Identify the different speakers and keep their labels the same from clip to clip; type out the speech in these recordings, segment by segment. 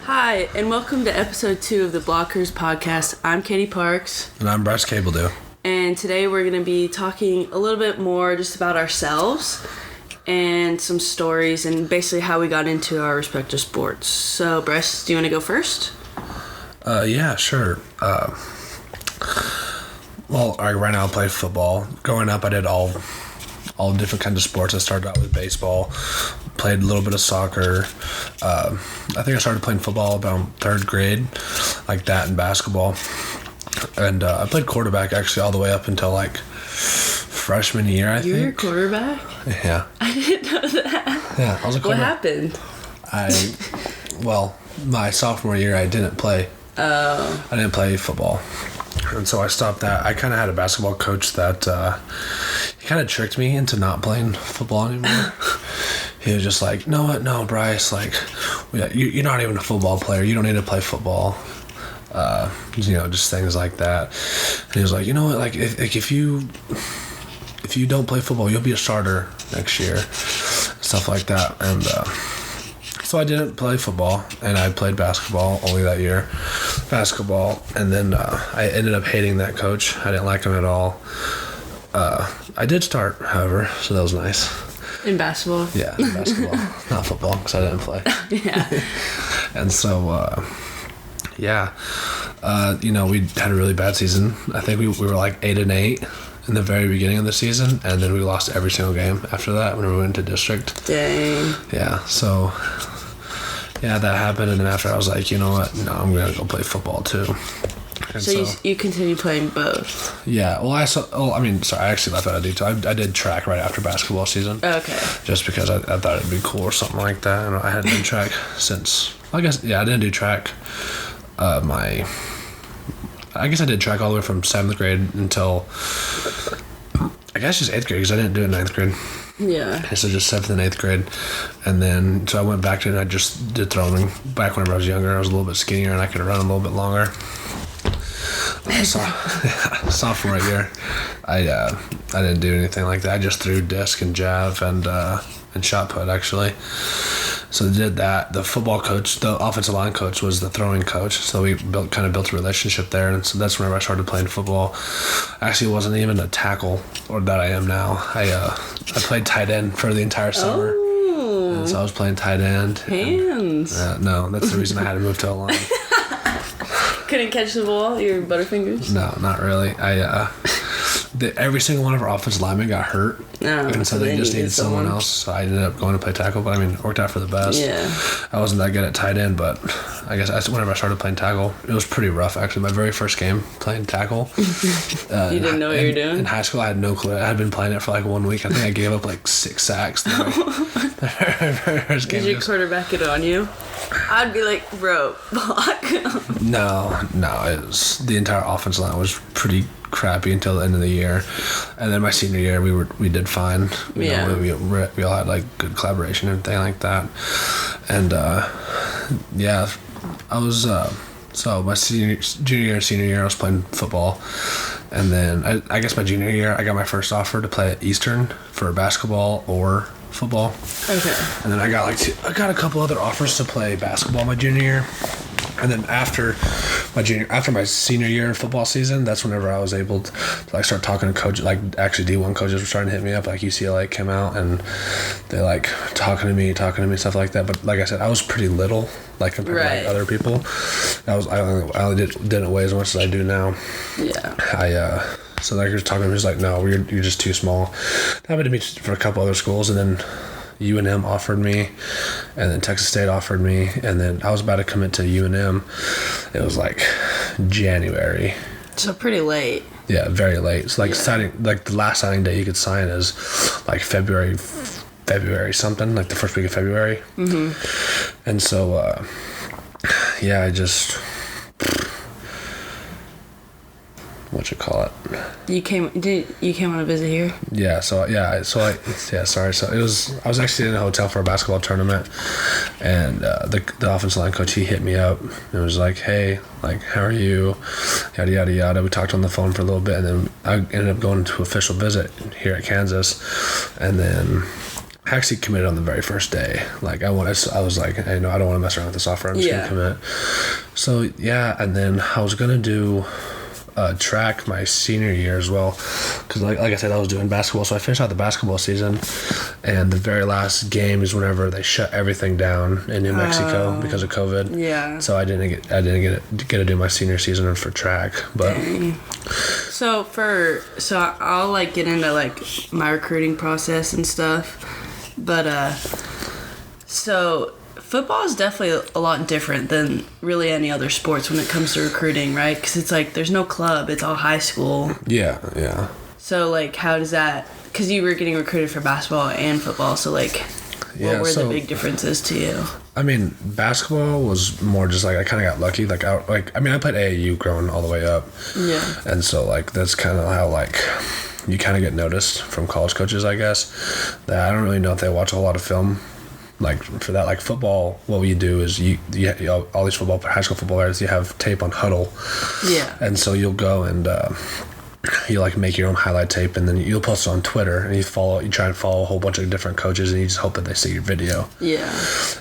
Speaker 1: Hi, and welcome to episode 2 of the Blockers podcast. I'm Katie Parks.
Speaker 2: And I'm Bryce Cabledew.
Speaker 1: And today we're going to be talking a little bit more just about ourselves and some stories and basically how we got into our respective sports. So, Bryce, do you want to go first?
Speaker 2: Yeah, sure. Right now I play football. Growing up, I did all different kinds of sports. I started out with baseball, played a little bit of soccer. I think I started playing football about third grade, like that, and basketball. And I played quarterback actually all the way up until like freshman year, I think.
Speaker 1: You were a quarterback?
Speaker 2: Yeah.
Speaker 1: I didn't know that.
Speaker 2: Yeah, I was a quarterback.
Speaker 1: What happened?
Speaker 2: My sophomore year, I didn't play.
Speaker 1: Oh.
Speaker 2: I didn't play football. And so I stopped that. I kind of had a basketball coach that he kind of tricked me into not playing football anymore. He was just like, no, Bryce, like, you're not even a football player. You don't need to play football. Just things like that. And he was like, you know what, like, if you don't play football, you'll be a starter next year. Stuff like that. And so I didn't play football, and I played basketball only that year. And then I ended up hating that coach. I didn't like him at all. I did start, however, so that was nice.
Speaker 1: In basketball?
Speaker 2: Yeah, in basketball. Not football, because I didn't play.
Speaker 1: Yeah.
Speaker 2: And so, we had a really bad season. I think we were like 8-8 in the very beginning of the season, and then we lost every single game after that when we went to district.
Speaker 1: Dang.
Speaker 2: Yeah, so... yeah, that happened, and then after I was like, you know what? No, I'm gonna go play football too. And
Speaker 1: so you continue playing both?
Speaker 2: Yeah. Well, I actually left out of detail. I did track right after basketball season.
Speaker 1: Okay.
Speaker 2: Just because I thought it'd be cool or something like that, and I hadn't done track since. I didn't do track. I guess I did track all the way from 7th grade until I guess just 8th grade because I didn't do it in 9th grade.
Speaker 1: Yeah.
Speaker 2: So just 7th and 8th grade. And then, so I went back to it and I just did throwing. Back whenever I was younger, I was a little bit skinnier and I could run a little bit longer. Sophomore year, I didn't do anything like that. I just threw disc and jab and shot put, actually. So they did that. The football coach, the offensive line coach, was the throwing coach. So we built a relationship there, and so that's whenever I started playing football. Actually, it wasn't even a tackle or that I am now. I played tight end for the entire summer.
Speaker 1: Oh.
Speaker 2: And so I was playing tight end.
Speaker 1: Hands.
Speaker 2: No, that's the reason I had to move to a line.
Speaker 1: Couldn't catch the ball, your butterfingers?
Speaker 2: No, not really. Every single one of our offensive linemen got hurt, and so they just needed someone else. So I ended up going to play tackle, but it worked out for the best.
Speaker 1: Yeah.
Speaker 2: I wasn't that good at tight end, but I guess whenever I started playing tackle, it was pretty rough, actually. My very first game playing tackle.
Speaker 1: You didn't know what you were doing?
Speaker 2: In high school, I had no clue. I had been playing it for like 1 week. I think I gave up like 6 sacks. The very first game.
Speaker 1: Did your quarterback it on you? I'd be like, bro, block.
Speaker 2: No, it was, the entire offensive line was pretty crappy until the end of the year, and then my senior year we did fine. We all had like good collaboration and everything like that, and I was so my junior year and senior year I was playing football, and then I guess my junior year I got my first offer to play at Eastern for basketball or football. Okay. And then I got a couple other offers to play basketball my junior year. And then after my senior year football season, that's whenever I was able to like start talking to coaches. Like actually D1 coaches were starting to hit me up. Like UCLA came out and they like talking to me, stuff like that. But like I said, I was pretty little, like compared to like other people. I only didn't weigh as much as I do now. Yeah. So like you're talking to me, he's like, no, you're just too small. That happened to me for a couple other schools, and then UNM offered me, and then Texas State offered me, and then I was about to commit to UNM. It was like January.
Speaker 1: So pretty late.
Speaker 2: Yeah, very late. So signing, like the last signing day you could sign is like February something, like the first week of February. Mm-hmm. And so, I just... what you call it? You came
Speaker 1: on a visit here?
Speaker 2: Yeah. So it was. I was actually in a hotel for a basketball tournament, and the offensive line coach, he hit me up and was like, "Hey, like, how are you? Yada yada yada." We talked on the phone for a little bit, and then I ended up going to official visit here at Kansas, and then I actually committed on the very first day. Like I was like, I know I don't want to mess around with this offer. I'm just gonna commit. So yeah, and then I was gonna do track my senior year as well, because like I said, I was doing basketball. So I finished out the basketball season, and the very last game is whenever they shut everything down in New Mexico because of COVID.
Speaker 1: Yeah.
Speaker 2: So I didn't get to do my senior season for track, but.
Speaker 1: Dang. So I'll like get into like my recruiting process and stuff, but so football is definitely a lot different than really any other sports when it comes to recruiting, right? Because it's like there's no club, it's all high school.
Speaker 2: Yeah.
Speaker 1: So like, how does that? Because you were getting recruited for basketball and football, so like, what were the big differences to you?
Speaker 2: I mean, basketball was more just like I kind of got lucky. I played AAU growing all the way up.
Speaker 1: Yeah.
Speaker 2: And so like that's kind of how like you kind of get noticed from college coaches, I guess. That I don't really know if they watch a whole lot of film. Like for that, like football, what we do is you all these high school football players, you have tape on Huddle. Yeah. And so you'll go and you like make your own highlight tape, and then you'll post it on Twitter, and you try and follow a whole bunch of different coaches, and you just hope that they see your video. Yeah.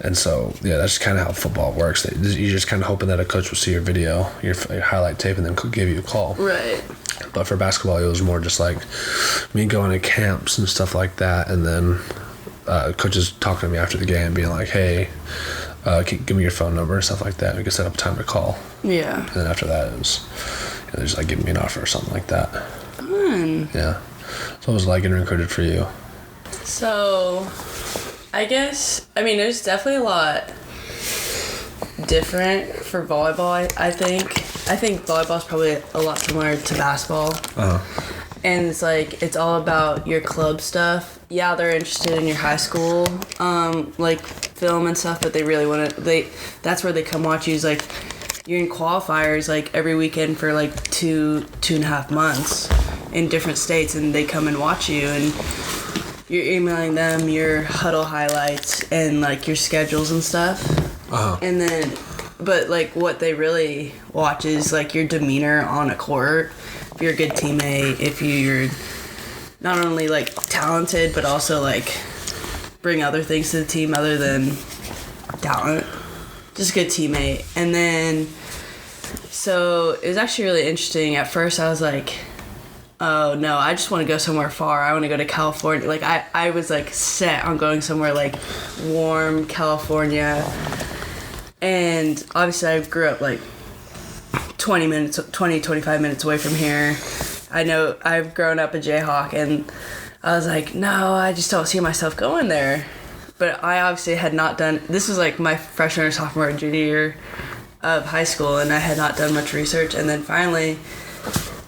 Speaker 2: And so that's kind of how football works. You're just kind of hoping that a coach will see your video, your highlight tape, and then give you a call. Right. But for basketball, it was more just like me going to camps and stuff like that, and then coaches talking to me after the game, being like, "Hey, give me your phone number," and stuff like that. We could set up a time to call. Yeah. And then after that, it was they're just like giving me an offer or something like that. Fun. Yeah. So it was like getting recruited for you.
Speaker 1: So, I guess there's definitely a lot different for volleyball. I think volleyball is probably a lot similar to basketball. And it's like it's all about your club stuff. Yeah, they're interested in your high school like film and stuff, but they really want to. That's where they come watch you. Is like you're in qualifiers like every weekend for like 2.5 months in different states, and they come and watch you, and you're emailing them your Huddle highlights and like your schedules and stuff. And then, but like what they really watch is like your demeanor on a court. If you're a good teammate, if you're not only like talented but also like bring other things to the team other than talent, just a good teammate. And then so it was actually really interesting. At first I was like, oh no, I just want to go somewhere far. I want to go to California. Like I was like set on going somewhere like warm California. And obviously I grew up like 25 minutes away from here. I know I've grown up a Jayhawk, and I was like, no, I just don't see myself going there. But I obviously had not done, this was like my freshman or sophomore or junior year of high school, and I had not done much research. And then finally,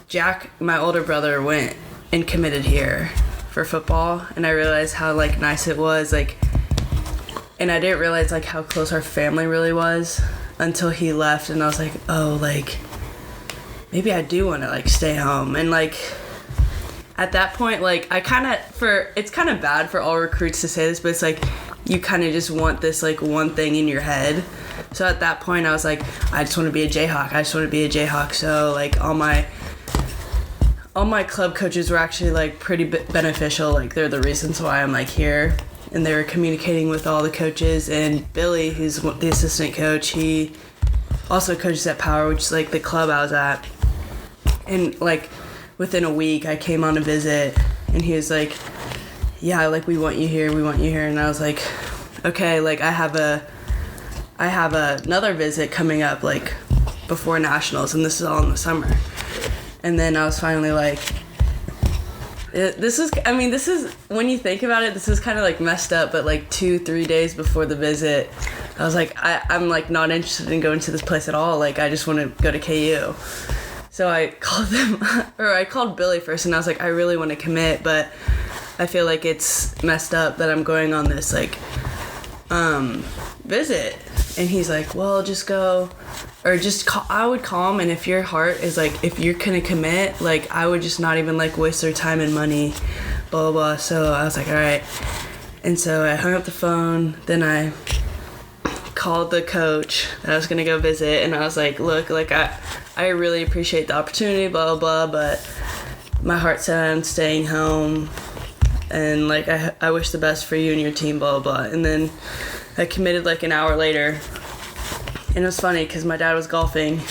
Speaker 1: Jack, my older brother, went and committed here for football, and I realized how like nice it was, like, and I didn't realize like how close our family really was until he left, and I was like, oh, like maybe I do want to like stay home. And like at that point, like it's kind of bad for all recruits to say this, but it's like you kind of just want this like one thing in your head. So at that point I was like, I just want to be a Jayhawk. So like all my club coaches were actually like pretty beneficial. Like they're the reasons why I'm like here, and they were communicating with all the coaches. And Billy, who's the assistant coach, he also coaches at Power, which is like the club I was at. And like within a week I came on a visit, and he was like, yeah, like we want you here. And I was like, okay, like I have another visit coming up like before nationals, and this is all in the summer. And then I was finally like, this is when you think about it, this is kind of like messed up, but like 2-3 days before the visit I was like, I'm like not interested in going to this place at all. Like I just want to go to KU. So I called Billy first, and I was like, I really want to commit, but I feel like it's messed up that I'm going on this like visit. And he's like, well, just go, or just call. I would call him, and if your heart is like, if you're gonna commit, like I would just not even like waste their time and money, blah blah blah. So I was like, all right. And so I hung up the phone. Then I called the coach that I was gonna go visit, and I was like, look, like I really appreciate the opportunity, blah blah blah, but my heart said I'm staying home. and like I wish the best for you and your team, blah blah blah. And then I committed like an hour later, and it was funny because my dad was golfing,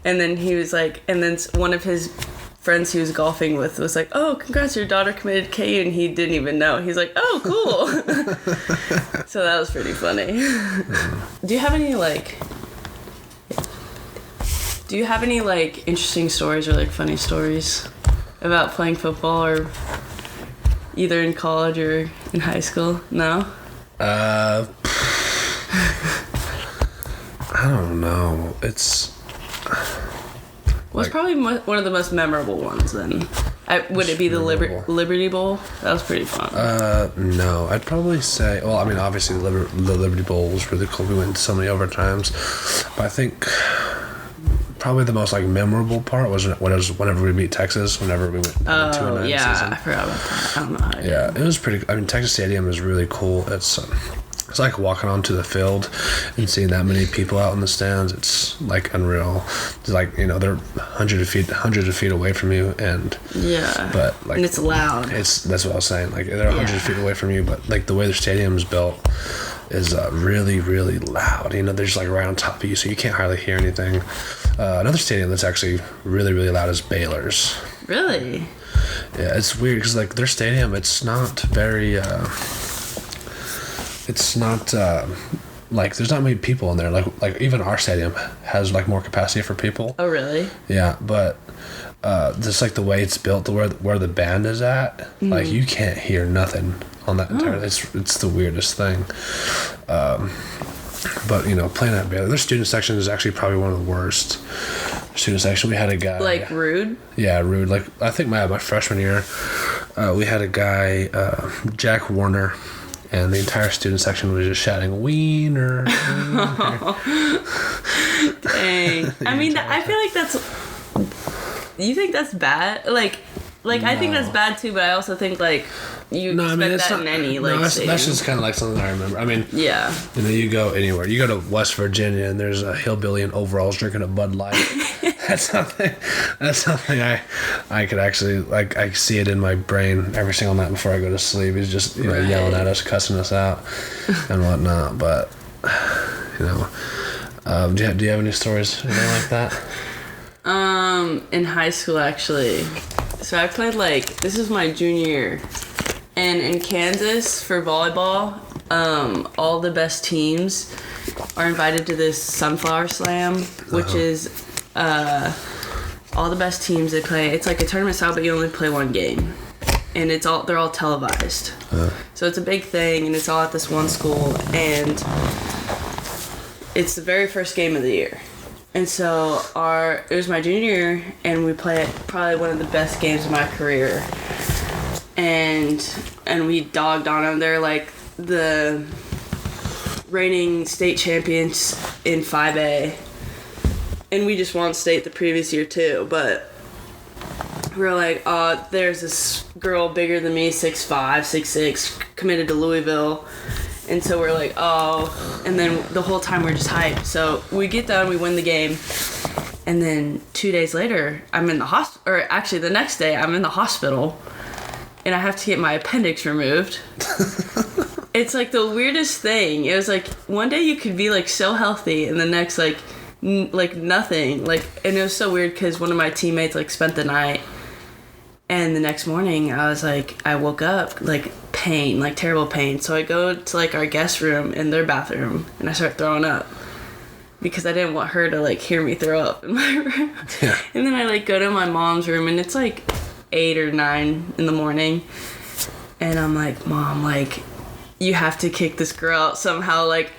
Speaker 1: and then he was like, and then one of his friends he was golfing with was like, oh, congrats, your daughter committed KU, and he didn't even know. He's like, oh, cool. So that was pretty funny. Do you have any like interesting stories or like funny stories about playing football, or either in college or in high school? No?
Speaker 2: I don't know.
Speaker 1: What's probably one of the most memorable ones then? Would it be the Liberty Bowl? That was pretty fun.
Speaker 2: No. I'd probably say, well, I mean, obviously the Liberty Bowl was really cool. We went so many overtimes. But I think probably the most like memorable part was whenever we beat Texas, whenever we went 2-9
Speaker 1: yeah,
Speaker 2: season.
Speaker 1: I forgot about that. I don't know how I did.
Speaker 2: It was pretty. I mean, Texas Stadium is really cool. It's like walking onto the field and seeing that many people out in the stands. It's like unreal. It's like, you know, they're hundreds of feet away from you, and
Speaker 1: yeah,
Speaker 2: but like,
Speaker 1: and it's loud.
Speaker 2: That's what I was saying. Like they're hundreds of feet away from you, but like the way the stadium is built is really, really loud. You know, they're just like right on top of you, so you can't hardly hear anything. Another stadium that's actually really, really loud is Baylor's.
Speaker 1: Really?
Speaker 2: Yeah, it's weird because like their stadium, it's not very. It's not like there's not many people in there. Like even our stadium has like more capacity for people.
Speaker 1: Oh really?
Speaker 2: Yeah, but just like the way it's built, where the band is at, like you can't hear nothing on that entire. It's the weirdest thing. But you know, playing at Baylor, their student section is actually probably one of the worst. Student section, we had a guy
Speaker 1: like rude.
Speaker 2: Yeah, rude. Like I think my freshman year, we had a guy, Jack Warner. And the entire student section was just shouting, "Wiener!" Wiener.
Speaker 1: Dang. I mean, I feel like that's. You think that's bad? Like no. I think that's bad too. But I also think like you expect that in any like.
Speaker 2: That's just kind of like something I remember. I mean,
Speaker 1: yeah.
Speaker 2: You know, you go anywhere. You go to West Virginia, and there's a hillbilly in overalls drinking a Bud Light. That's something I could actually, like, I see it in my brain every single night before I go to sleep. He's just, you know, yelling at us, cussing us out and whatnot. But, you know, do you have any stories, anything like that?
Speaker 1: In high school, actually. So I played, like, this is my junior year. And in Kansas, for volleyball, all the best teams are invited to this Sunflower Slam, which is... all the best teams, they play. It's like a tournament style, but you only play one game, and they're all televised. So it's a big thing, and it's all at this one school, and it's the very first game of the year. And so it was my junior year, and we played probably one of the best games of my career, and we dogged on them. They're like the reigning state champions in 5A. And we just won state the previous year too, but we were like, there's this girl bigger than me, 6'5", 6'6", committed to Louisville. And so we're like, oh, and then the whole time we're just hyped. So we get done, we win the game, and then 2 days later, I'm in the hospital, or actually the next day, I'm in the hospital, and I have to get my appendix removed. It's like the weirdest thing. It was like, one day you could be like so healthy, and the next like nothing. Like, and it was so weird because one of my teammates like spent the night, and the next morning I woke up like pain, like terrible pain. So I go to like our guest room in their bathroom, and I start throwing up because I didn't want her to like hear me throw up in my room. Yeah. And then I like go to my mom's room, and it's like 8 or 9 in the morning, and I'm like, Mom, like you have to kick this girl out somehow, like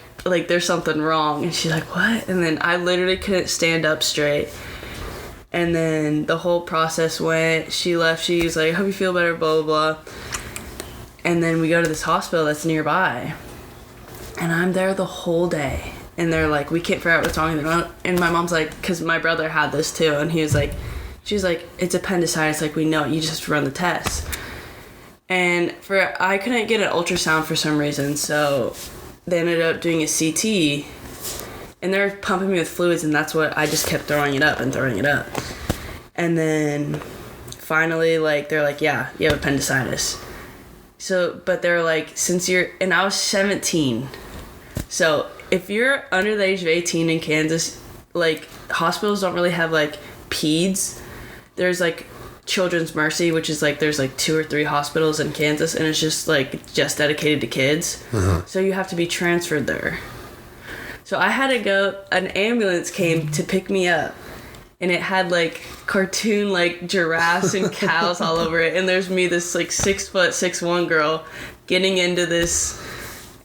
Speaker 1: there's something wrong. And she's like, what? And then I literally couldn't stand up straight. And then the whole process went, she left, she was like, I hope you feel better, blah, blah, blah. And then we go to this hospital that's nearby. And I'm there the whole day. And they're like, we can't figure out what's wrong with her. And my mom's like, because my brother had this too. And he was like, she's like, it's appendicitis. Like, we know it. You just have to run the test. And I couldn't get an ultrasound for some reason. So they ended up doing a CT. And they're pumping me with fluids. And that's what I just kept throwing it up. And then finally, like, they're like, yeah, you have appendicitis. So, but they're like, and I was 17. So if you're under the age of 18 in Kansas, like, hospitals don't really have, like, peds. There's, like, Children's Mercy, which is, like, there's, like, 2 or 3 hospitals in Kansas, and it's just, like, just dedicated to kids. So you have to be transferred there. So I had to go, an ambulance came to pick me up, and it had, like, cartoon, like, giraffes and cows all over it, and there's me, this, like, 6'1" girl getting into this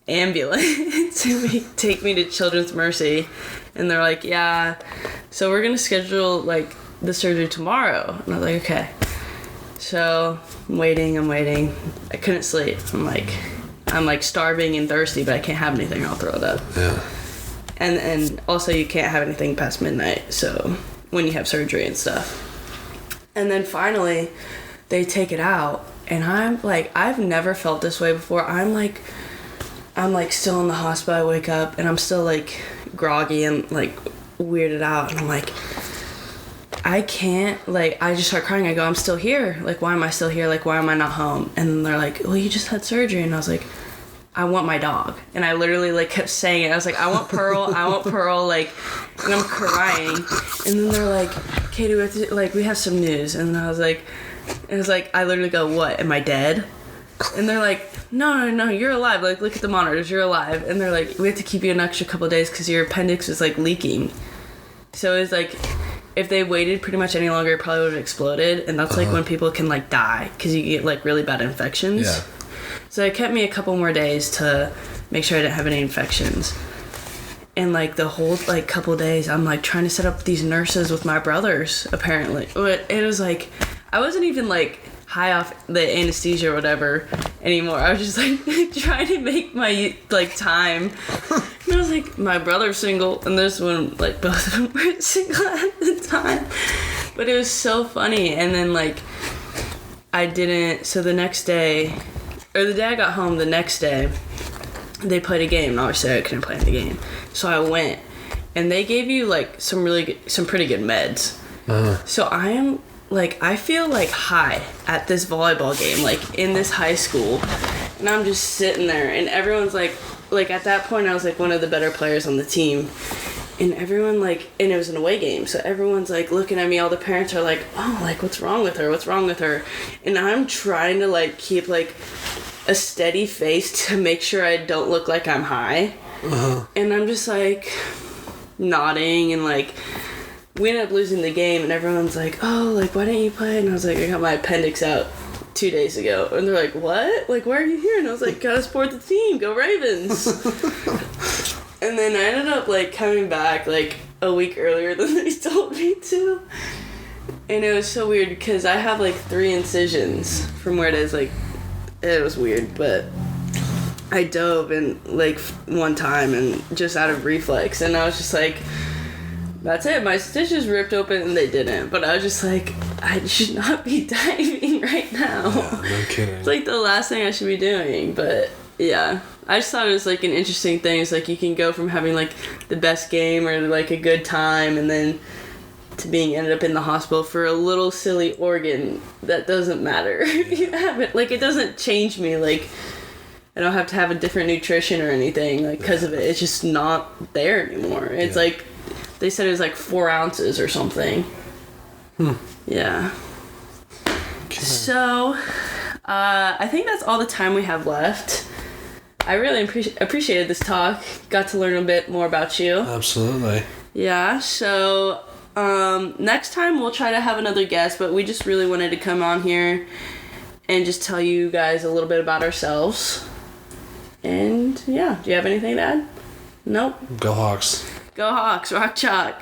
Speaker 1: ambulance to take me to Children's Mercy, and they're like, yeah, so we're gonna schedule, like, the surgery tomorrow. And I was like, okay. So I'm waiting. I couldn't sleep. I'm like starving and thirsty, but I can't have anything or I'll throw it up.
Speaker 2: Yeah.
Speaker 1: And also you can't have anything past midnight, so when you have surgery and stuff. And then finally they take it out, and I'm like, I've never felt this way before. I'm like still in the hospital. I wake up and I'm still like groggy and like weirded out, and I'm like, I can't, like, I just start crying. I go, I'm still here. Like, why am I still here? Like, why am I not home? And they're like, well, you just had surgery. And I was like, I want my dog. And I literally, like, kept saying it. I was like, I want Pearl. I want Pearl. Like, and I'm crying. And then they're like, Katie, we have some news. And I was like, I literally go, what? Am I dead? And they're like, no, you're alive. Like, look at the monitors. You're alive. And they're like, we have to keep you an extra couple of days because your appendix was, like, leaking. So it was like, if they waited pretty much any longer, it probably would have exploded. And that's like when people can like die because you get like really bad infections.
Speaker 2: Yeah.
Speaker 1: So it kept me a couple more days to make sure I didn't have any infections. And like the whole like couple days, I'm like trying to set up these nurses with my brothers, apparently. But it was like, I wasn't even like high off the anesthesia or whatever anymore. I was just like trying to make my like time. And I was like, my brother's single, and this one, like, both of them were single at the time. But it was so funny. And then, like, so the next day, or the day I got home, the next day, they played a game, and obviously I couldn't play the game. So I went, and they gave you, like, some pretty good meds. So I feel, like, high at this volleyball game, like, in this high school. And I'm just sitting there, and everyone's, like, at that point, I was, like, one of the better players on the team. And everyone, like, and it was an away game, so everyone's, like, looking at me. All the parents are, like, oh, like, what's wrong with her? And I'm trying to, like, keep, like, a steady face to make sure I don't look like I'm high. And I'm just, like, nodding, and, like, we ended up losing the game, and everyone's like, oh, like, why didn't you play? And I was like, I got my appendix out 2 days ago. And they're like, what? Like, why are you here? And I was like, gotta support the team. Go Ravens. And then I ended up, like, coming back, like, a week earlier than they told me to. And it was so weird because I have, like, 3 incisions from where it is. Like, it was weird, but I dove in, like, one time and just out of reflex. And I was just like, that's it. My stitches ripped open and they didn't. But I was just like, I should not be diving right now.
Speaker 2: Yeah, no kidding.
Speaker 1: It's like the last thing I should be doing. But yeah, I just thought it was like an interesting thing. It's like you can go from having like the best game or like a good time, and then to being ended up in the hospital for a little silly organ that doesn't matter. If you have it, like, it doesn't change me. Like, I don't have to have a different nutrition or anything like because of it. It's just not there anymore. It's like, they said it was like 4 ounces or something. Yeah. Okay. So, I think that's all the time we have left. I really appreciated this talk. Got to learn a bit more about you.
Speaker 2: Absolutely.
Speaker 1: Yeah, so next time we'll try to have another guest, but we just really wanted to come on here and just tell you guys a little bit about ourselves. And yeah, do you have anything to add? Nope.
Speaker 2: Go Hawks.
Speaker 1: Go Hawks, rock chalk.